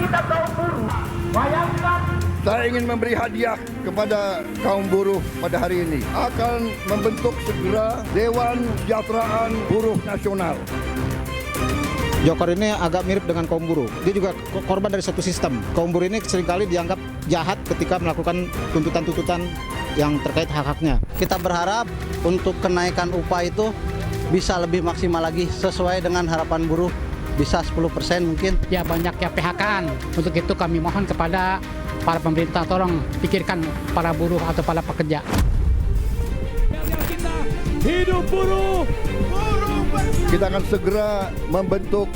kita kaum buruh. Bayangkan. Saya ingin memberi hadiah kepada kaum buruh pada hari ini. Akan membentuk segera Dewan Kesejahteraan Buruh Nasional. Joker ini agak mirip dengan kaum buruh. Dia juga korban dari satu sistem. Kaum buruh ini seringkali dianggap jahat ketika melakukan tuntutan-tuntutan yang terkait hak-haknya. Kita berharap untuk kenaikan upah itu bisa lebih maksimal lagi sesuai dengan harapan buruh. Bisa 10% mungkin. Ya banyaknya PHK-an. Untuk itu kami mohon kepada para pemerintah tolong pikirkan para buruh atau para pekerja. Hidup buruh. Kita akan segera membentuk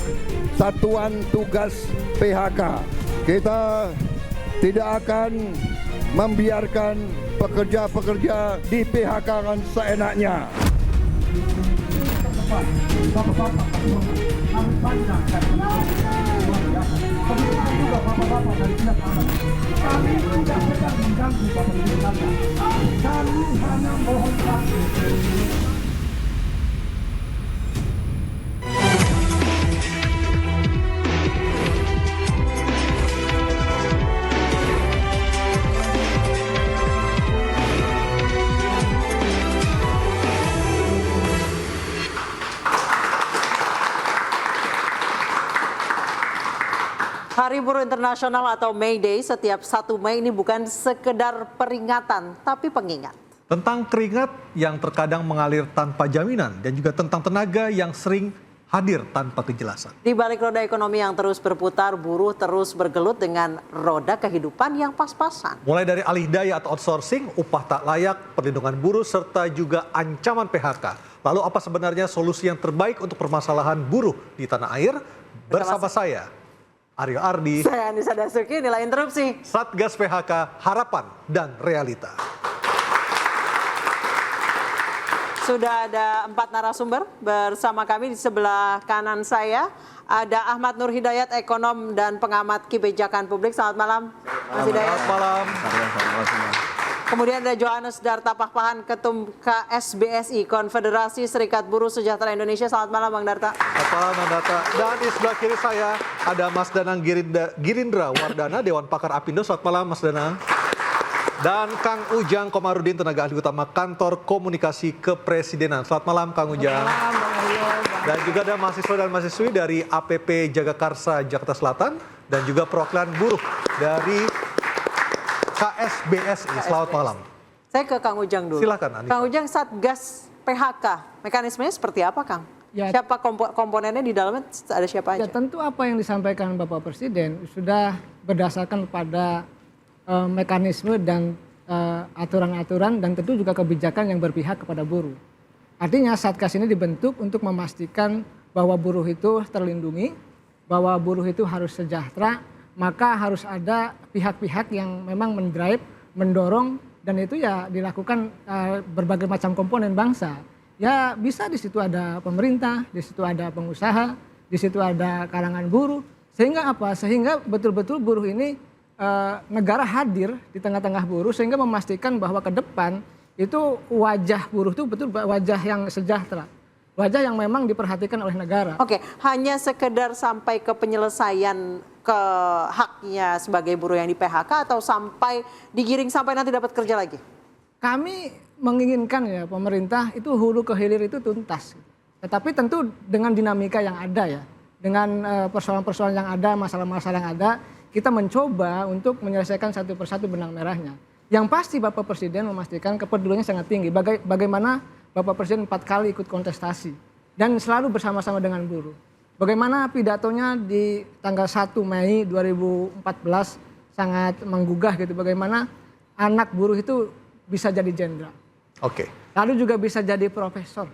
satuan tugas PHK. Kita tidak akan membiarkan pekerja-pekerja di PHK-kan seenaknya. Kami tidak sedang mengganggu pemerintahan. Kami hanya mohon. Hari Buruh Internasional atau May Day setiap 1 Mei ini bukan sekedar peringatan, tapi pengingat. Tentang keringat yang terkadang mengalir tanpa jaminan dan juga tentang tenaga yang sering hadir tanpa kejelasan. Di balik roda ekonomi yang terus berputar, buruh terus bergelut dengan roda kehidupan yang pas-pasan. Mulai dari alih daya atau outsourcing, upah tak layak, perlindungan buruh, serta juga ancaman PHK. Lalu apa sebenarnya solusi yang terbaik untuk permasalahan buruh di tanah air? Bersama saya, Aryo Ardi. Saya Anissa Dasuki, inilah interupsi. Satgas PHK, harapan dan realita. Sudah ada 4 narasumber bersama kami. Di sebelah kanan saya ada Ahmad Nur Hidayat, ekonom dan pengamat kebijakan publik. Selamat malam, Mas Hidayat. Selamat malam. Kemudian ada Johannes Darta Pahpahan, Ketum KSBSI, Konfederasi Serikat Buruh Sejahtera Indonesia. Selamat malam, Bang Darta. Selamat malam, Bang Darta. Dan di sebelah kiri saya ada Mas Danang Girindra Wardana, Dewan Pakar Apindo. Selamat malam, Mas Danang. Dan Kang Ujang Komarudin, tenaga ahli utama Kantor Komunikasi Kepresidenan. Selamat malam, Kang Ujang. Selamat malam, Bang Aryo. Dan juga ada mahasiswa dan mahasiswi dari APP Jagakarsa Jakarta Selatan dan juga perwakilan buruh dari KSBSI. Selamat malam. Saya ke Kang Ujang dulu. Silakan, Anissa. Kang Ujang, Satgas PHK, mekanismenya seperti apa, Kang? Ya, siapa komponennya di dalamnya, ada siapa aja? Ya, tentu apa yang disampaikan Bapak Presiden sudah berdasarkan pada mekanisme dan aturan-aturan dan tentu juga kebijakan yang berpihak kepada buruh. Artinya Satgas ini dibentuk untuk memastikan bahwa buruh itu terlindungi, bahwa buruh itu harus sejahtera, maka harus ada pihak-pihak yang memang mendrive, mendorong, dan itu ya dilakukan berbagai macam komponen bangsa. Ya bisa di situ ada pemerintah, di situ ada pengusaha, di situ ada kalangan buruh. Sehingga apa? Sehingga betul-betul buruh ini negara hadir di tengah-tengah buruh sehingga memastikan bahwa ke depan itu wajah buruh itu betul wajah yang sejahtera. Wajah yang memang diperhatikan oleh negara. Oke, hanya sekedar sampai ke penyelesaian ke haknya sebagai buruh yang di PHK atau sampai digiring sampai nanti dapat kerja lagi? Kami menginginkan ya pemerintah itu hulu ke hilir itu tuntas. Tetapi tentu dengan dinamika yang ada ya, dengan persoalan-persoalan yang ada, masalah-masalah yang ada, kita mencoba untuk menyelesaikan satu persatu benang merahnya. Yang pasti Bapak Presiden memastikan kepeduliannya sangat tinggi. Bagaimana Bapak Presiden 4 kali ikut kontestasi dan selalu bersama-sama dengan buruh. Bagaimana pidatonya di tanggal 1 Mei 2014 sangat menggugah gitu. Bagaimana anak buruh itu bisa jadi jenderal. Oke. Lalu juga bisa jadi profesor.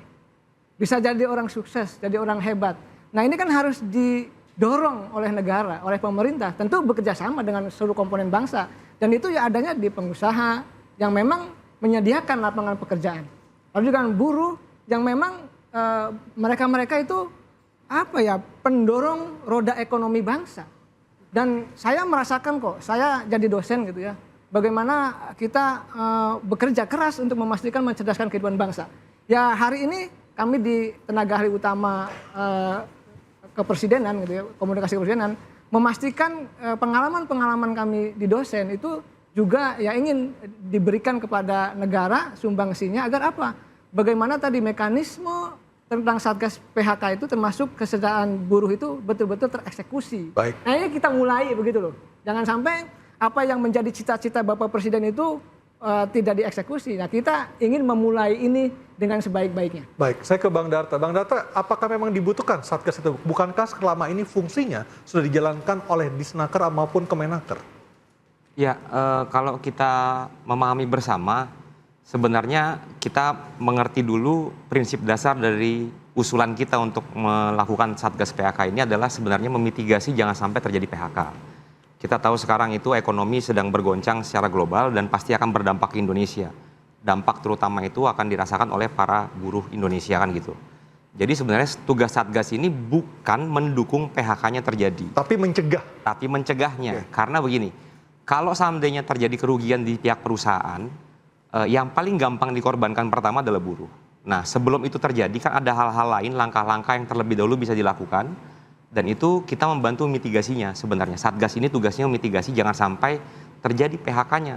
Bisa jadi orang sukses, jadi orang hebat. Nah ini kan harus didorong oleh negara, oleh pemerintah. Tentu bekerja sama dengan seluruh komponen bangsa. Dan itu ya adanya di pengusaha yang memang menyediakan lapangan pekerjaan. Lalu juga buruh yang memang mereka-mereka itu apa ya pendorong roda ekonomi bangsa. Dan saya merasakan kok, saya jadi dosen gitu ya. Bagaimana kita bekerja keras untuk memastikan mencerdaskan kehidupan bangsa. Ya hari ini kami di tenaga ahli utama kepresidenan gitu ya, komunikasi kepresidenan memastikan pengalaman-pengalaman kami di dosen itu juga ya ingin diberikan kepada negara sumbangsinya agar apa? Bagaimana tadi mekanisme tentang Satgas PHK itu termasuk kesejahteraan buruh itu betul-betul tereksekusi. Baik. Nah ini kita mulai begitu loh. Jangan sampai apa yang menjadi cita-cita Bapak Presiden itu tidak dieksekusi. Nah kita ingin memulai ini dengan sebaik-baiknya. Baik, saya ke Bang Darta. Bang Darta, apakah memang dibutuhkan Satgas itu? Bukankah selama ini fungsinya sudah dijalankan oleh Disnaker maupun Kemenaker? Ya, kalau kita memahami bersama, sebenarnya kita mengerti dulu prinsip dasar dari usulan kita untuk melakukan Satgas PHK ini adalah sebenarnya memitigasi jangan sampai terjadi PHK. Kita tahu sekarang itu ekonomi sedang bergoncang secara global dan pasti akan berdampak ke Indonesia. Dampak terutama itu akan dirasakan oleh para buruh Indonesia kan gitu. Jadi sebenarnya tugas Satgas ini bukan mendukung PHK-nya terjadi. Tapi mencegah. Tapi mencegahnya. Karena begini, kalau seandainya terjadi kerugian di pihak perusahaan, yang paling gampang dikorbankan pertama adalah buruh. Nah sebelum itu terjadi kan ada hal-hal lain, langkah-langkah yang terlebih dahulu bisa dilakukan. Dan itu kita membantu mitigasinya sebenarnya. Satgas ini tugasnya mitigasi jangan sampai terjadi PHK-nya.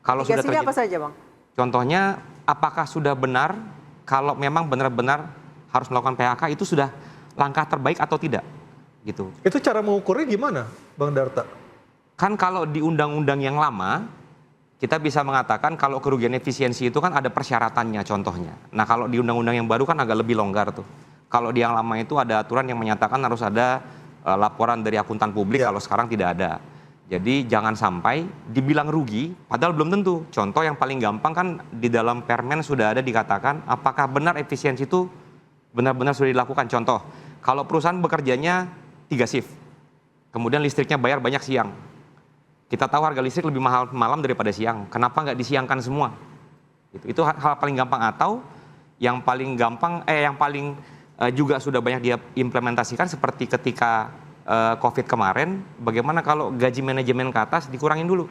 Kalau sudah terjadi, apa saja Bang? Contohnya apakah sudah benar kalau memang benar-benar harus melakukan PHK itu sudah langkah terbaik atau tidak? Gitu. Itu cara mengukurnya gimana Bang Darta? Kan kalau di undang-undang yang lama, kita bisa mengatakan kalau kerugian efisiensi itu kan ada persyaratannya contohnya. Nah kalau di undang-undang yang baru kan agak lebih longgar tuh. Kalau di yang lama itu ada aturan yang menyatakan harus ada laporan dari akuntan publik, kalau sekarang tidak ada. Jadi jangan sampai dibilang rugi, padahal belum tentu. Contoh yang paling gampang kan di dalam Permen sudah ada dikatakan apakah benar efisiensi itu benar-benar sudah dilakukan. Contoh, kalau perusahaan bekerjanya 3 shift, kemudian listriknya bayar banyak siang. Kita tahu harga listrik lebih mahal malam daripada siang. Kenapa nggak disiangkan semua? Itu hal paling gampang. Atau yang paling gampang, yang paling juga sudah banyak dia implementasikan seperti ketika COVID kemarin, bagaimana kalau gaji manajemen ke atas dikurangin dulu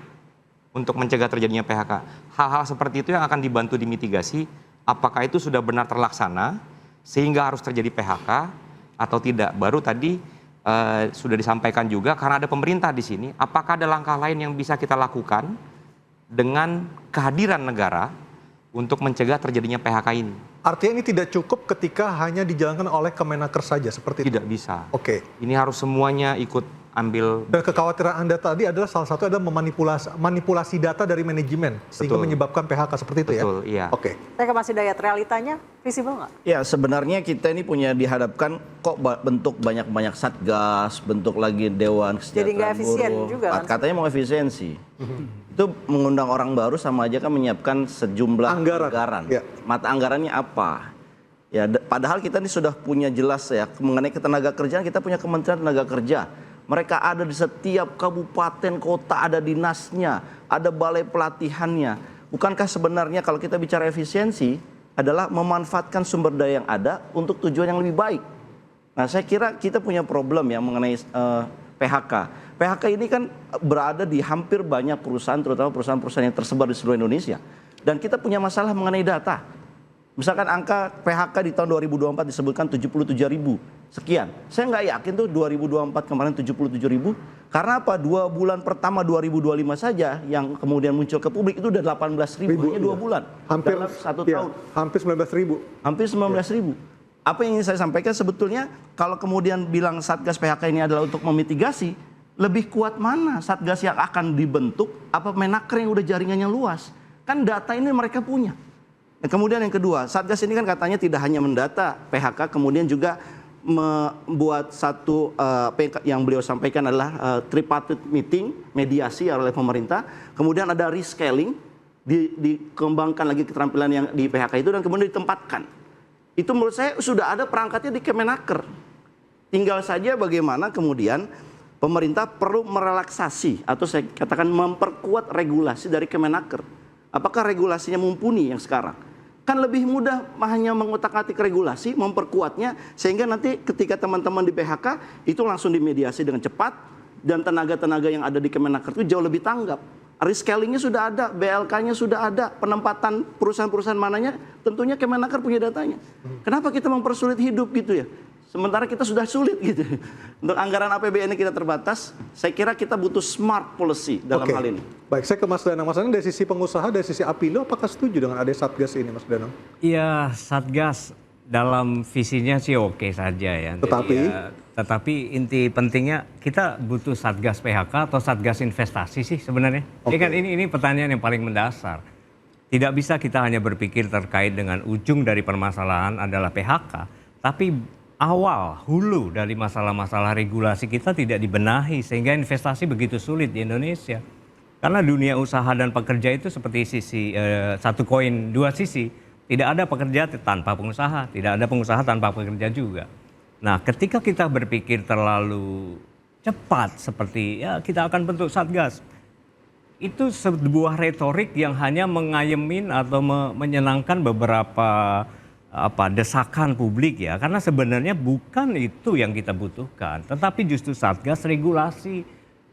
untuk mencegah terjadinya PHK. Hal-hal seperti itu yang akan dibantu dimitigasi, apakah itu sudah benar terlaksana sehingga harus terjadi PHK atau tidak. Baru tadi sudah disampaikan juga karena ada pemerintah di sini, apakah ada langkah lain yang bisa kita lakukan dengan kehadiran negara untuk mencegah terjadinya PHK ini. Artinya ini tidak cukup ketika hanya dijalankan oleh Kemenaker saja seperti itu? Tidak bisa. Oke. Ini harus semuanya ikut ambil. Dan kekhawatiran Anda tadi adalah salah satu adalah manipulasi data dari manajemen sehingga menyebabkan PHK seperti itu ya? Betul, iya. Oke. Saya ke Mas Hidayat, realitanya visible nggak? Ya sebenarnya kita ini punya dihadapkan kok bentuk banyak-banyak satgas, bentuk lagi Dewan Kesejahteraan Jadi nggak efisien Buruh. juga kan? Katanya mau efisiensi. Itu mengundang orang baru sama aja kan menyiapkan sejumlah anggaran. Ya. Mata anggarannya apa? Ya, padahal kita ini sudah punya jelas ya mengenai ketenaga kerjaan, kita punya Kementerian Tenaga Kerja. Mereka ada di setiap kabupaten kota, ada dinasnya, ada balai pelatihannya. Bukankah sebenarnya kalau kita bicara efisiensi adalah memanfaatkan sumber daya yang ada untuk tujuan yang lebih baik. Nah saya kira kita punya problem ya mengenai PHK. PHK ini kan berada di hampir banyak perusahaan, terutama perusahaan-perusahaan yang tersebar di seluruh Indonesia. Dan kita punya masalah mengenai data. Misalkan angka PHK di tahun 2024 disebutkan 77.000 sekian. Saya nggak yakin tuh 2024 kemarin 77.000. Karena apa? 2 bulan pertama 2025 saja yang kemudian muncul ke publik itu udah 18.000. Hanya 2 bulan. Hampir dalam 1 ya, tahun. Hampir 19.000. Hampir 19.000. Apa yang ingin saya sampaikan sebetulnya kalau kemudian bilang Satgas PHK ini adalah untuk memitigasi, lebih kuat mana Satgas yang akan dibentuk apa Menaker yang udah jaringannya luas? Kan data ini mereka punya. Dan kemudian yang kedua, Satgas ini kan katanya tidak hanya mendata PHK, kemudian juga membuat satu yang beliau sampaikan adalah tripartite meeting, mediasi oleh pemerintah. Kemudian ada rescaling, dikembangkan lagi keterampilan yang di PHK itu dan kemudian ditempatkan. Itu menurut saya sudah ada perangkatnya di Kemenaker. Tinggal saja bagaimana kemudian pemerintah perlu merelaksasi atau saya katakan memperkuat regulasi dari Kemenaker. Apakah regulasinya mumpuni yang sekarang? Kan lebih mudah hanya mengutak-atik regulasi, memperkuatnya sehingga nanti ketika teman-teman di PHK itu langsung dimediasi dengan cepat dan tenaga-tenaga yang ada di Kemenaker itu jauh lebih tanggap. Rescalingnya sudah ada, BLK-nya sudah ada, penempatan perusahaan-perusahaan mananya tentunya Kemenaker punya datanya. Kenapa kita mempersulit hidup gitu ya? Sementara kita sudah sulit gitu. Untuk anggaran APBN kita terbatas, saya kira kita butuh smart policy dalam Oke. hal ini. Baik, saya ke Mas Danang. Mas Danang dari sisi pengusaha, dari sisi Apindo, apakah setuju dengan ada Satgas ini, Mas Danang? Iya, Satgas dalam visinya sih oke saja ya. Tetapi? Tetapi inti pentingnya kita butuh Satgas PHK atau Satgas investasi sih sebenarnya. Oke. Ini pertanyaan yang paling mendasar. Tidak bisa kita hanya berpikir terkait dengan ujung dari permasalahan adalah PHK, tapi awal, hulu dari masalah-masalah regulasi kita tidak dibenahi sehingga investasi begitu sulit di Indonesia. Karena dunia usaha dan pekerja itu seperti sisi satu koin dua sisi. Tidak ada pekerja tanpa pengusaha, tidak ada pengusaha tanpa pekerja juga. Nah, ketika kita berpikir terlalu cepat seperti ya kita akan bentuk Satgas, itu sebuah retorik yang hanya mengayemin atau menyenangkan beberapa desakan publik ya, karena sebenarnya bukan itu yang kita butuhkan, tetapi justru Satgas regulasi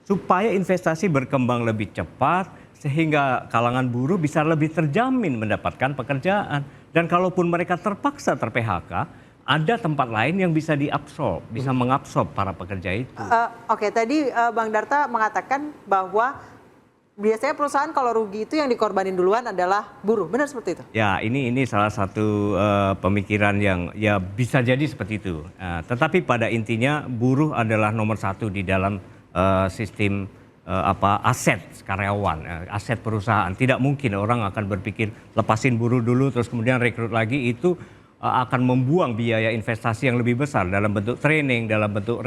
supaya investasi berkembang lebih cepat sehingga kalangan buruh bisa lebih terjamin mendapatkan pekerjaan, dan kalaupun mereka terpaksa ter-PHK ada tempat lain yang bisa diabsorb, bisa mengabsorb para pekerja itu. Oke, tadi Bang Darta mengatakan bahwa biasanya perusahaan kalau rugi itu yang dikorbanin duluan adalah buruh, benar seperti itu? Ya, ini salah satu pemikiran yang ya bisa jadi seperti itu. Tetapi pada intinya buruh adalah nomor satu di dalam sistem aset karyawan, aset perusahaan. Tidak mungkin orang akan berpikir lepasin buruh dulu terus kemudian rekrut lagi, itu akan membuang biaya investasi yang lebih besar dalam bentuk training, dalam bentuk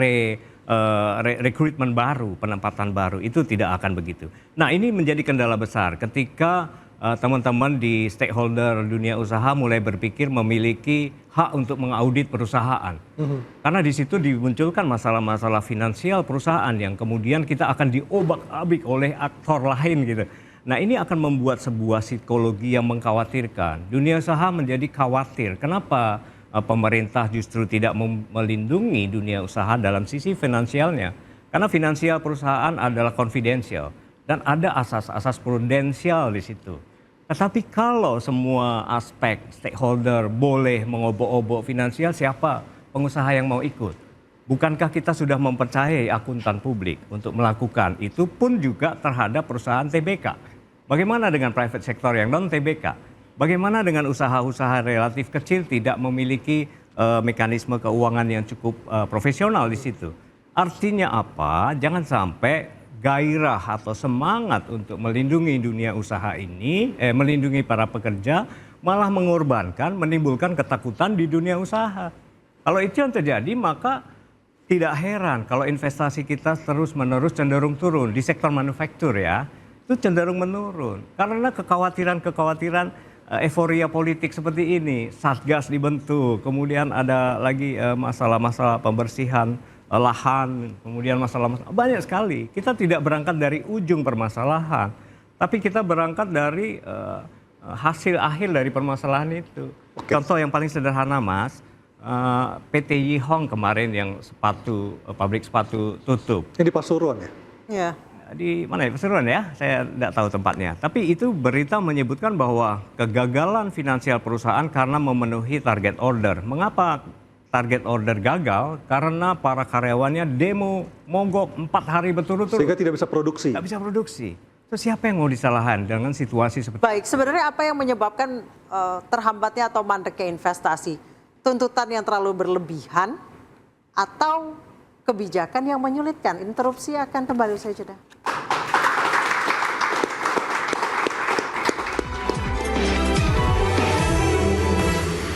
rekrutmen baru, penempatan baru, itu tidak akan begitu. Nah, ini menjadi kendala besar ketika teman-teman di stakeholder dunia usaha mulai berpikir memiliki hak untuk mengaudit perusahaan. Karena di situ dimunculkan masalah-masalah finansial perusahaan yang kemudian kita akan diobak-abik oleh aktor lain gitu. Nah, ini akan membuat sebuah psikologi yang mengkhawatirkan. Dunia usaha menjadi khawatir. Kenapa pemerintah justru tidak melindungi dunia usaha dalam sisi finansialnya? Karena finansial perusahaan adalah confidential dan ada asas-asas prudensial di situ. Tetapi kalau semua aspek stakeholder boleh mengobok-obok finansial, siapa pengusaha yang mau ikut? Bukankah kita sudah mempercayai akuntan publik untuk melakukan itu pun juga terhadap perusahaan TBK? Bagaimana dengan private sector yang non-TBK? Bagaimana dengan usaha-usaha relatif kecil tidak memiliki mekanisme keuangan yang cukup profesional di situ? Artinya apa? Jangan sampai gairah atau semangat untuk melindungi dunia usaha ini, melindungi para pekerja, malah mengorbankan, menimbulkan ketakutan di dunia usaha. Kalau itu yang terjadi, maka tidak heran kalau investasi kita terus-menerus cenderung turun. Di sektor manufaktur ya, itu cenderung menurun. Karena kekhawatiran euforia politik seperti ini, Satgas dibentuk, kemudian ada lagi masalah-masalah pembersihan lahan, kemudian masalah-masalah banyak sekali. Kita tidak berangkat dari ujung permasalahan, tapi kita berangkat dari hasil akhir dari permasalahan itu. Oke. Contoh yang paling sederhana, Mas, PT Yihong kemarin yang pabrik sepatu tutup. Ini di Pasuruan ya? Iya. Di mana ya, Pasuruan ya, saya tidak tahu tempatnya. Tapi itu berita menyebutkan bahwa kegagalan finansial perusahaan karena memenuhi target order. Mengapa target order gagal? Karena para karyawannya demo mogok 4 hari berturut-turut. Sehingga tidak bisa produksi. Tidak bisa produksi. Terus siapa yang mau disalahkan dengan situasi seperti Baik, sebenarnya apa yang menyebabkan terhambatnya atau mandeknya investasi? Tuntutan yang terlalu berlebihan atau kebijakan yang menyulitkan? Interupsi akan kembali usai jeda.